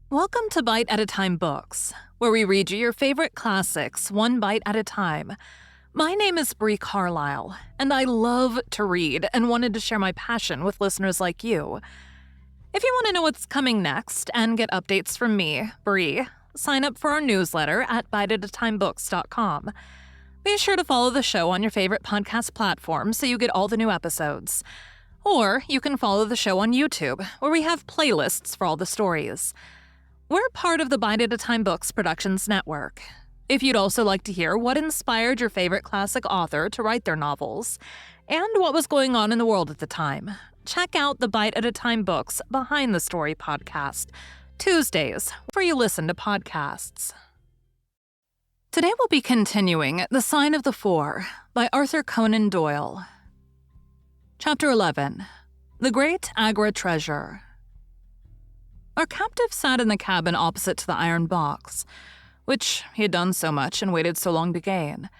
Welcome to Bite at a Time Books, where we read you your favorite classics one bite at a time. My name is Bree Carlile, and I love to read and wanted to share my passion with listeners like you. If you want to know what's coming next and get updates from me, Bree, sign up for our newsletter at biteatatimebooks.com. Be sure to follow the show on your favorite podcast platform so you get all the new episodes. Or you can follow the show on YouTube, where we have playlists for all the stories. We're part of the Bite at a Time Books Productions Network. If you'd also like to hear what inspired your favorite classic author to write their novels, and what was going on in the world at the time, check out the Bite at a Time Books Behind the Story podcast, Tuesdays, where you listen to podcasts. Today we'll be continuing The Sign of the Four by Arthur Conan Doyle. Chapter 11. The Great Agra Treasure. Our captive sat in the cabin opposite to the iron box, which he had done so much and waited so long to gain.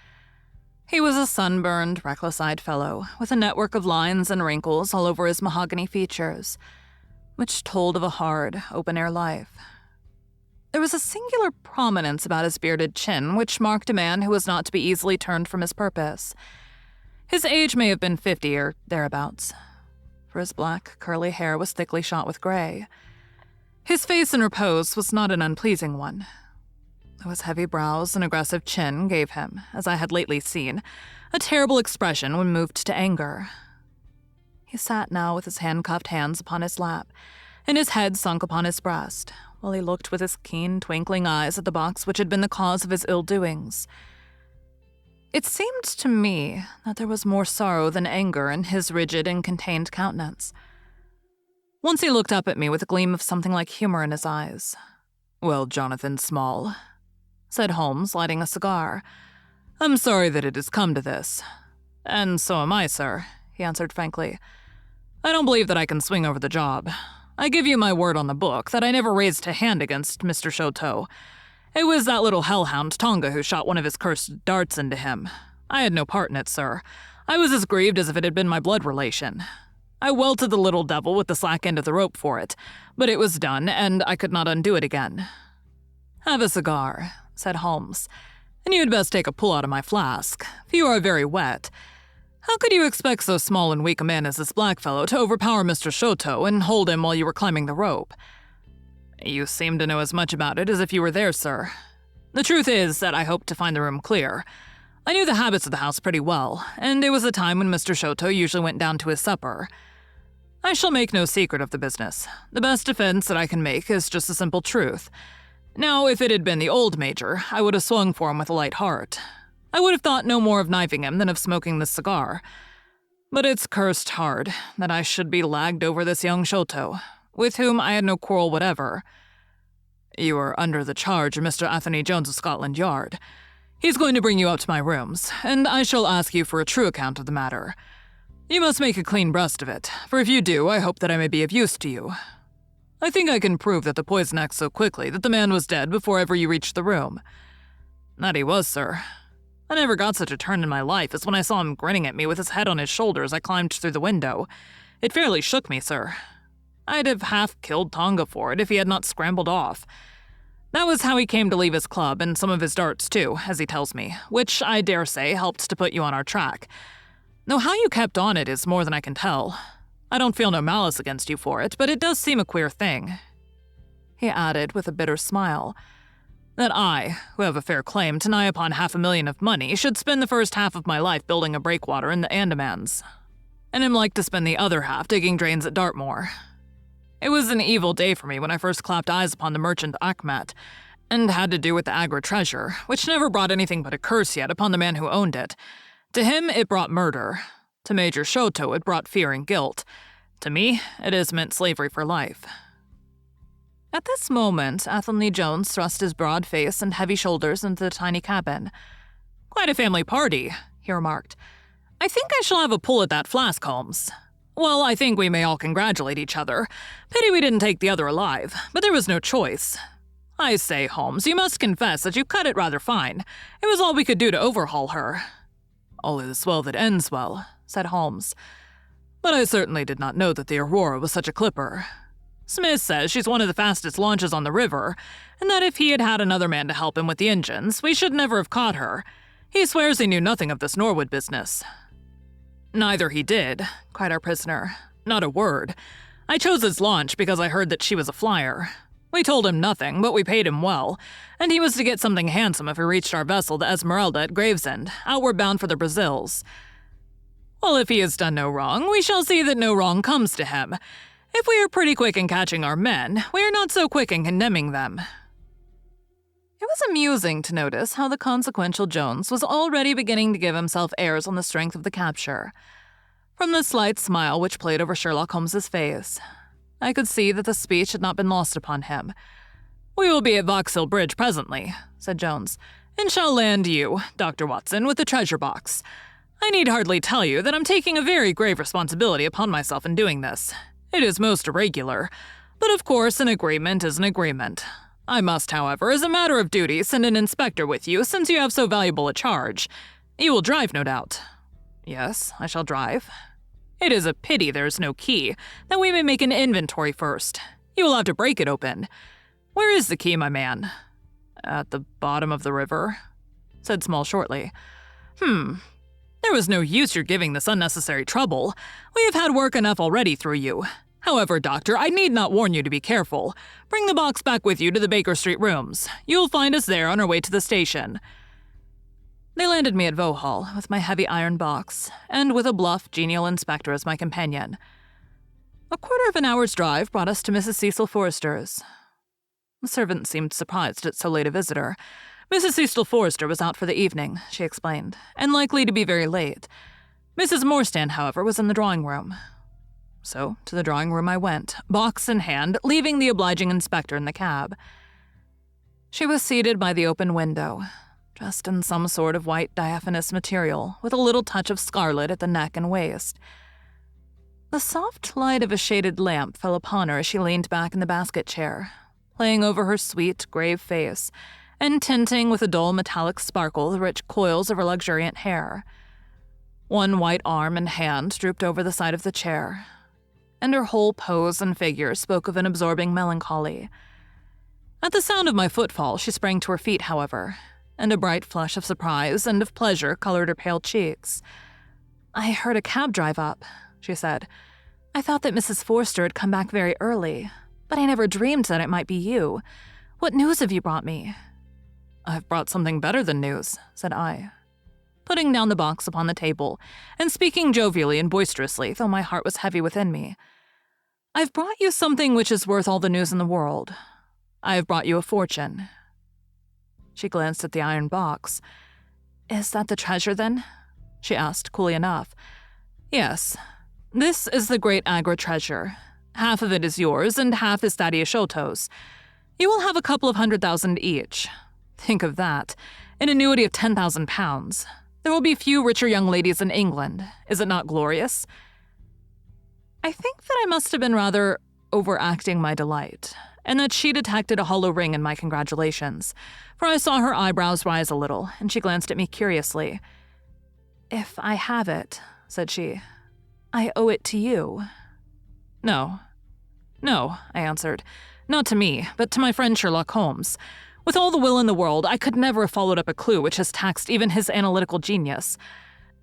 He was a sunburned, reckless-eyed fellow, with a network of lines and wrinkles all over his mahogany features, which told of a hard, open-air life. There was a singular prominence about his bearded chin, which marked a man who was not to be easily turned from his purpose. His age may have been 50 or thereabouts, for his black, curly hair was thickly shot with gray. His face in repose was not an unpleasing one, though his heavy brows and aggressive chin gave him, as I had lately seen, a terrible expression when moved to anger. He sat now with his handcuffed hands upon his lap, and his head sunk upon his breast, while he looked with his keen, twinkling eyes at the box which had been the cause of his ill-doings. It seemed to me that there was more sorrow than anger in his rigid and contained countenance. Once he looked up at me with a gleam of something like humor in his eyes. "Well, Jonathan Small," said Holmes, lighting a cigar, "I'm sorry that it has come to this." "And so am I, sir," he answered frankly. "I don't believe that I can swing over the job. I give you my word on the book that I never raised a hand against Mr. Choteau. It was that little hellhound Tonga who shot one of his cursed darts into him. I had no part in it, sir. I was as grieved as if it had been my blood relation. I welted the little devil with the slack end of the rope for it, but it was done, and I could not undo it again." "Have a cigar," said Holmes, "and you had best take a pull out of my flask, for you are very wet. How could you expect so small and weak a man as this black fellow to overpower Mr. Choteau and hold him while you were climbing the rope?" "You seem to know as much about it as if you were there, sir. The truth is that I hoped to find the room clear. I knew the habits of the house pretty well, and it was a time when Mr. Choteau usually went down to his supper. I shall make no secret of the business. The best defense that I can make is just the simple truth. Now, if it had been the old Major, I would have swung for him with a light heart. I would have thought no more of knifing him than of smoking this cigar. But it's cursed hard that I should be lagged over this young Choteau, with whom I had no quarrel whatever. You are under the charge of Mr. Anthony Jones of Scotland Yard. He's going to bring you up to my rooms, and I shall ask you for a true account of the matter. You must make a clean breast of it, for if you do, I hope that I may be of use to you. I think I can prove that the poison acts so quickly that the man was dead before ever you reached the room." "That he was, sir. I never got such a turn in my life as when I saw him grinning at me with his head on his shoulder as I climbed through the window. It fairly shook me, sir. I'd have half killed Tonga for it if he had not scrambled off. That was how he came to leave his club and some of his darts too, as he tells me, which I dare say helped to put you on our track. Though how you kept on it is more than I can tell. I don't feel no malice against you for it, but it does seem a queer thing," he added with a bitter smile, "that I, who have a fair claim to nigh upon $500,000 of money, should spend the first half of my life building a breakwater in the Andamans, and am like to spend the other half digging drains at Dartmoor. It was an evil day for me when I first clapped eyes upon the merchant Achmet, and had to do with the Agra treasure, which never brought anything but a curse yet upon the man who owned it. To him it brought murder. To Major Choteau it brought fear and guilt. To me, it has meant slavery for life." At this moment, Athelney Jones thrust his broad face and heavy shoulders into the tiny cabin. "Quite a family party," he remarked. "I think I shall have a pull at that flask, Holmes. Well, I think we may all congratulate each other. Pity we didn't take the other alive, but there was no choice. I say, Holmes, you must confess that you cut it rather fine. It was all we could do to overhaul her." "All is well that ends well," said Holmes. "But I certainly did not know that the Aurora was such a clipper. Smith says she's one of the fastest launches on the river, and that if he had had another man to help him with the engines, we should never have caught her. He swears he knew nothing of this Norwood business." "Neither he did," cried our prisoner. "Not a word. I chose his launch because I heard that she was a flyer. We told him nothing, but we paid him well, and he was to get something handsome if we reached our vessel, the Esmeralda, at Gravesend, outward bound for the Brazils. Well, if he has done no wrong, we shall see that no wrong comes to him. If we are pretty quick in catching our men, we are not so quick in condemning them." It was amusing to notice how the consequential Jones was already beginning to give himself airs on the strength of the capture. From the slight smile which played over Sherlock Holmes's face, I could see that the speech had not been lost upon him. "We will be at Vauxhall Bridge presently," said Jones, "and shall land you, Dr. Watson, with the treasure box. I need hardly tell you that I'm taking a very grave responsibility upon myself in doing this. It is most irregular, but of course an agreement is an agreement. I must, however, as a matter of duty, send an inspector with you since you have so valuable a charge. You will drive, no doubt." "Yes, I shall drive." "It is a pity there is no key, that we may make an inventory first. You will have to break it open. Where is the key, my man?" "At the bottom of the river," said Small shortly. There was no use your giving this unnecessary trouble. We have had work enough already through you. However, Doctor, I need not warn you to be careful. Bring the box back with you to the Baker Street rooms. You'll find us there on our way to the station." They landed me at Vauxhall with my heavy iron box, and with a bluff, genial inspector as my companion. A quarter of an hour's drive brought us to Mrs. Cecil Forrester's. The servant seemed surprised at so late a visitor. Mrs. Cecil Forrester was out for the evening, she explained, and likely to be very late. Mrs. Morstand, however, was in the drawing-room. So to the drawing-room I went, box in hand, leaving the obliging inspector in the cab. She was seated by the open window, dressed in some sort of white diaphanous material, with a little touch of scarlet at the neck and waist. The soft light of a shaded lamp fell upon her as she leaned back in the basket chair, playing over her sweet, grave face, and tinting with a dull metallic sparkle the rich coils of her luxuriant hair. One white arm and hand drooped over the side of the chair, and her whole pose and figure spoke of an absorbing melancholy. At the sound of my footfall, she sprang to her feet, however, and a bright flush of surprise and of pleasure colored her pale cheeks. "I heard a cab drive up," she said. "I thought that Mrs. Forster had come back very early, but I never dreamed that it might be you. What news have you brought me?" "I've brought something better than news," said I, putting down the box upon the table and speaking jovially and boisterously, though my heart was heavy within me. "I've brought you something which is worth all the news in the world. I have brought you a fortune." She glanced at the iron box. "Is that the treasure, then?" she asked, coolly enough. "Yes. This is the great Agra treasure. Half of it is yours, and half is Thaddeus Sholto's. You will have a couple of 100,000 each. Think of that. An annuity of £10,000. There will be few richer young ladies in England. Is it not glorious?" I think that I must have been rather overacting my delight, and that she detected a hollow ring in my congratulations, for I saw her eyebrows rise a little, and she glanced at me curiously. "If I have it," said she, "I owe it to you." No, I answered. "Not to me, but to my friend Sherlock Holmes. With all the will in the world, I could never have followed up a clue which has taxed even his analytical genius.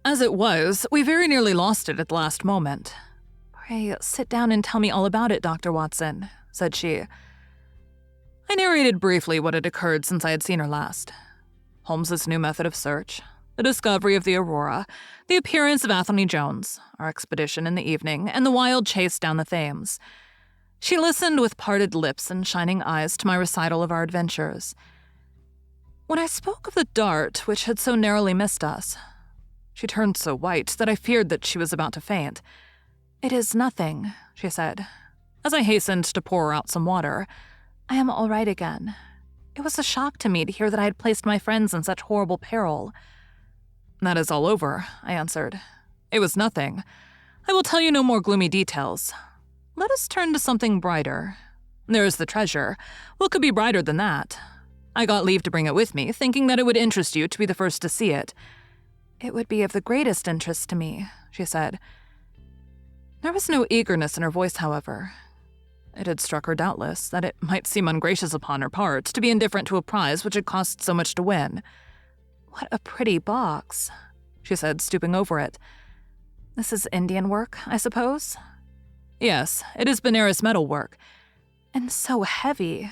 As it was, we very nearly lost it at the last moment." "Pray, sit down and tell me all about it, Dr. Watson," said she. I narrated briefly what had occurred since I had seen her last. Holmes's new method of search, the discovery of the Aurora, the appearance of Anthony Jones, our expedition in the evening, and the wild chase down the Thames. She listened with parted lips and shining eyes to my recital of our adventures. When I spoke of the dart which had so narrowly missed us, she turned so white that I feared that she was about to faint. "It is nothing," she said, as I hastened to pour her out some water. "I am all right again. It was a shock to me to hear that I had placed my friends in such horrible peril." "That is all over," I answered. "It was nothing. I will tell you no more gloomy details. Let us turn to something brighter. There is the treasure. What could be brighter than that? I got leave to bring it with me, thinking that it would interest you to be the first to see it." "It would be of the greatest interest to me," she said. There was no eagerness in her voice, however. It had struck her, doubtless, that it might seem ungracious upon her part to be indifferent to a prize which had cost so much to win. "What a pretty box," she said, stooping over it. "This is Indian work, I suppose?" "Yes, it is Benares metal work." "And so heavy,"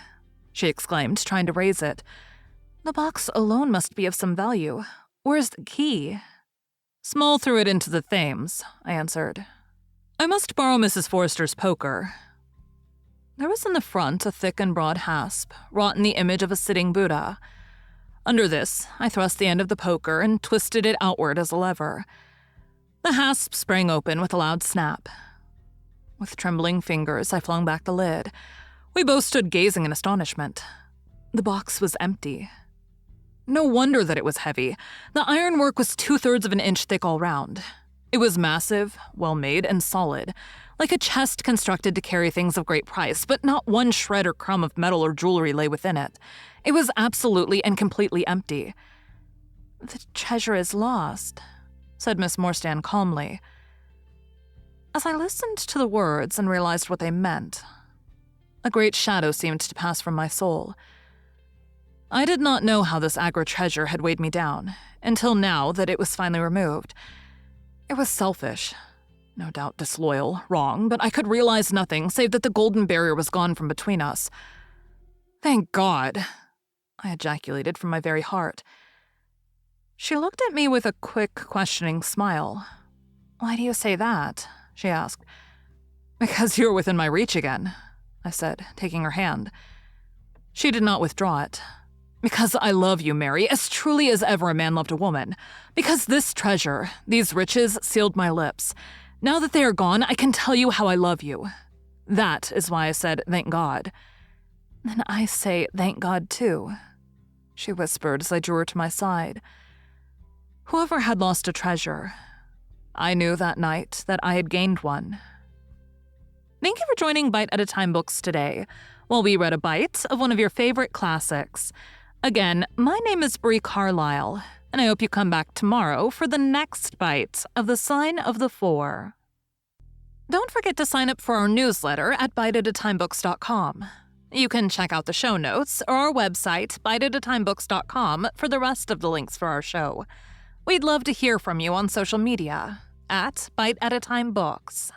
she exclaimed, trying to raise it. "The box alone must be of some value. Where's the key?" "Small threw it into the Thames," I answered. "I must borrow Mrs. Forrester's poker." There was in the front a thick and broad hasp, wrought in the image of a sitting Buddha. Under this, I thrust the end of the poker and twisted it outward as a lever. The hasp sprang open with a loud snap. With trembling fingers, I flung back the lid. We both stood gazing in astonishment. The box was empty. No wonder that it was heavy. The ironwork was 2/3 of an inch thick all round. It was massive, well-made, and solid, like a chest constructed to carry things of great price, but not one shred or crumb of metal or jewelry lay within it. It was absolutely and completely empty. "The treasure is lost," said Miss Morstan calmly. As I listened to the words and realized what they meant, a great shadow seemed to pass from my soul. I did not know how this Agra treasure had weighed me down, until now that it was finally removed. It was selfish, no doubt disloyal, wrong, but I could realize nothing save that the golden barrier was gone from between us. "Thank God," I ejaculated from my very heart. She looked at me with a quick, questioning smile. "Why do you say that?" she asked. "Because you're within my reach again," I said, taking her hand. She did not withdraw it. "Because I love you, Mary, as truly as ever a man loved a woman. Because this treasure, these riches, sealed my lips. Now that they are gone, I can tell you how I love you. That is why I said, thank God." "Then I say, thank God, too," she whispered as I drew her to my side. Whoever had lost a treasure, I knew that night that I had gained one. Thank you for joining Bite at a Time Books today, while we read a bite of one of your favorite classics. Again, my name is Bree Carlile, and I hope you come back tomorrow for the next bite of The Sign of the Four. Don't forget to sign up for our newsletter at biteatatimebooks.com. You can check out the show notes or our website, biteatatimebooks.com, for the rest of the links for our show. We'd love to hear from you on social media at Bite at a Time Books.